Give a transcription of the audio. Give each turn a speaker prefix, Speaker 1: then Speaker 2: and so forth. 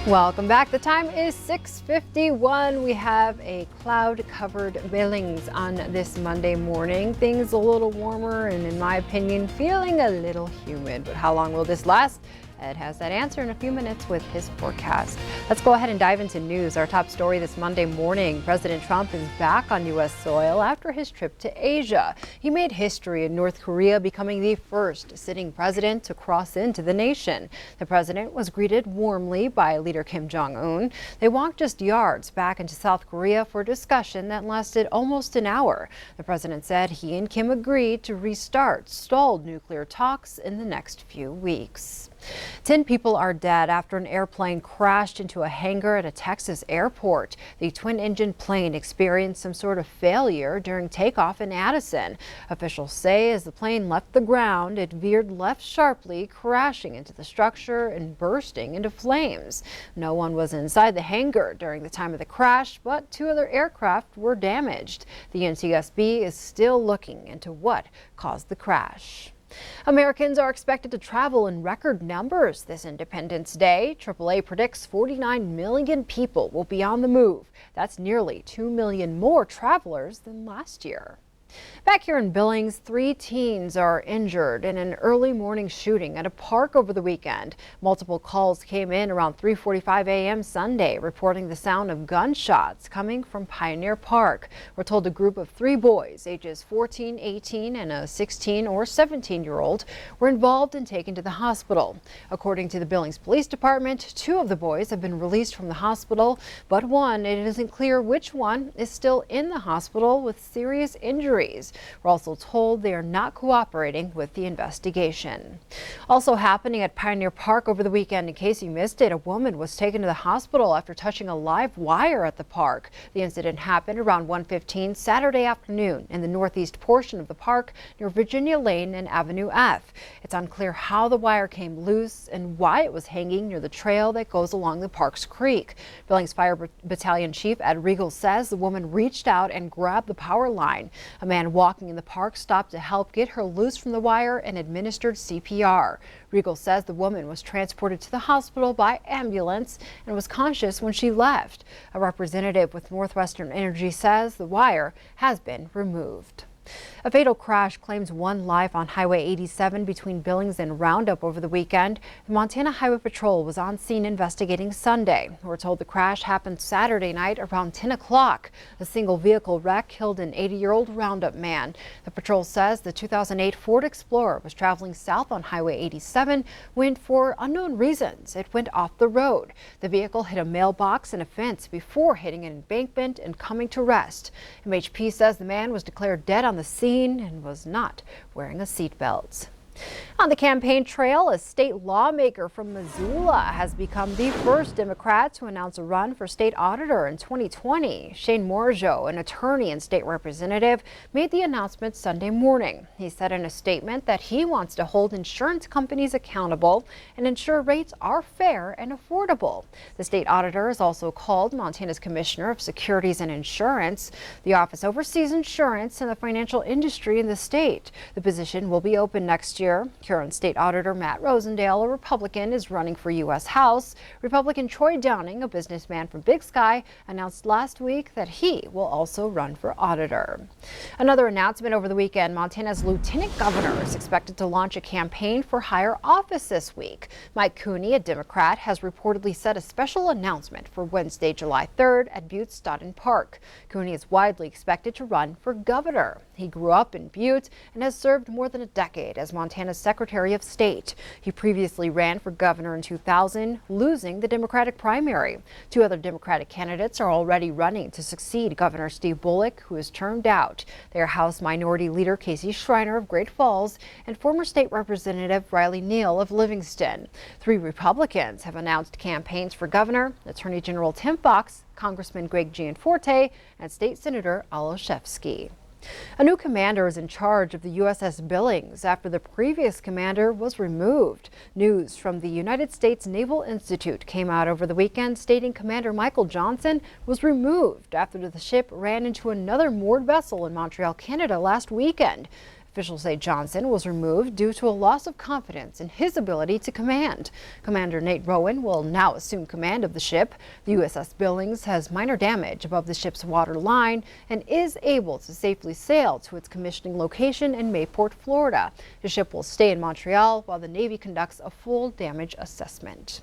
Speaker 1: Welcome back. The time is 6:51. We have a cloud-covered Billings on this Monday morning. Things a little warmer and, in my opinion, feeling a little humid. But how long will this last? Ed has that answer in a few minutes with his forecast. Let's go ahead and dive into news. Our top story this Monday morning. President Trump is back on U.S. soil after his trip to Asia. He made history in North Korea, becoming the first sitting president to cross into the nation. The president was greeted warmly by leader Kim Jong-un. They walked just yards back into South Korea for a discussion that lasted almost an hour. The president said he and Kim agreed to restart stalled nuclear talks in the next few weeks. 10 people are dead after an airplane crashed into a hangar at a Texas airport. The twin-engine plane experienced some sort of failure during takeoff in Addison. Officials say as the plane left the ground, it veered left sharply, crashing into the structure and bursting into flames. No one was inside the hangar during the time of the crash, but 2 other aircraft were damaged. The NTSB is still looking into what caused the crash. Americans are expected to travel in record numbers this Independence Day. AAA predicts 49 million people will be on the move. That's nearly 2 million more travelers than last year. Back here in Billings, 3 teens are injured in an early morning shooting at a park over the weekend. Multiple calls came in around 3:45 a.m. Sunday, reporting the sound of gunshots coming from Pioneer Park. We're told a group of 3 boys, ages 14, 18, and a 16 or 17-year-old, were involved and taken to the hospital. According to the Billings Police Department, 2 of the boys have been released from the hospital, but one, it isn't clear which one, is still in the hospital with serious injuries. We're also told they are not cooperating with the investigation. Also happening at Pioneer Park over the weekend, in case you missed it, a woman was taken to the hospital after touching a live wire at the park. The incident happened around 1:15 Saturday afternoon in the northeast portion of the park near Virginia Lane and Avenue F. It's unclear how the wire came loose and why it was hanging near the trail that goes along the park's creek. Billings Fire Battalion Chief Ed Regal says the woman reached out and grabbed the power line. A man walking in the park stopped to help get her loose from the wire and administered CPR. Regal says the woman was transported to the hospital by ambulance and was conscious when she left. A representative with Northwestern Energy says the wire has been removed. A fatal crash claims 1 life on Highway 87 between Billings and Roundup over the weekend. The Montana Highway Patrol was on scene investigating Sunday. We're told the crash happened Saturday night around 10 o'clock. A single vehicle wreck killed an 80-year-old Roundup man. The patrol says the 2008 Ford Explorer was traveling south on Highway 87 when, for unknown reasons, it went off the road. The vehicle hit a mailbox and a fence before hitting an embankment and coming to rest. MHP says the man was declared dead on the scene and was not wearing a seatbelt. On the campaign trail, a state lawmaker from Missoula has become the first Democrat to announce a run for state auditor in 2020. Shane Morjo, an attorney and state representative, made the announcement Sunday morning. He said in a statement that he wants to hold insurance companies accountable and ensure rates are fair and affordable. The state auditor is also called Montana's Commissioner of Securities and Insurance. The office oversees insurance and the financial industry in the state. The position will be open next year. Current state auditor Matt Rosendale, a Republican, is running for U.S. House. Republican Troy Downing, a businessman from Big Sky, announced last week that he will also run for auditor. Another announcement over the weekend, Montana's lieutenant governor is expected to launch a campaign for higher office this week. Mike Cooney, a Democrat, has reportedly set a special announcement for Wednesday, July 3rd at Butte Stoughton Park. Cooney is widely expected to run for governor. He grew up in Butte and has served more than a decade as Montana's Secretary of State. He previously ran for governor in 2000, losing the Democratic primary. 2 other Democratic candidates are already running to succeed Governor Steve Bullock, who is termed out. They are House Minority Leader Casey Schreiner of Great Falls and former State Representative Riley Neal of Livingston. 3 Republicans have announced campaigns for governor: Attorney General Tim Fox, Congressman Greg Gianforte, and State Senator Al Olszewski. A new commander is in charge of the USS Billings after the previous commander was removed. News from the United States Naval Institute came out over the weekend stating Commander Michael Johnson was removed after the ship ran into another moored vessel in Montreal, Canada last weekend. Officials say Johnson was removed due to a loss of confidence in his ability to command. Commander Nate Rowan will now assume command of the ship. The USS Billings has minor damage above the ship's water line and is able to safely sail to its commissioning location in Mayport, Florida. The ship will stay in Montreal while the Navy conducts a full damage assessment.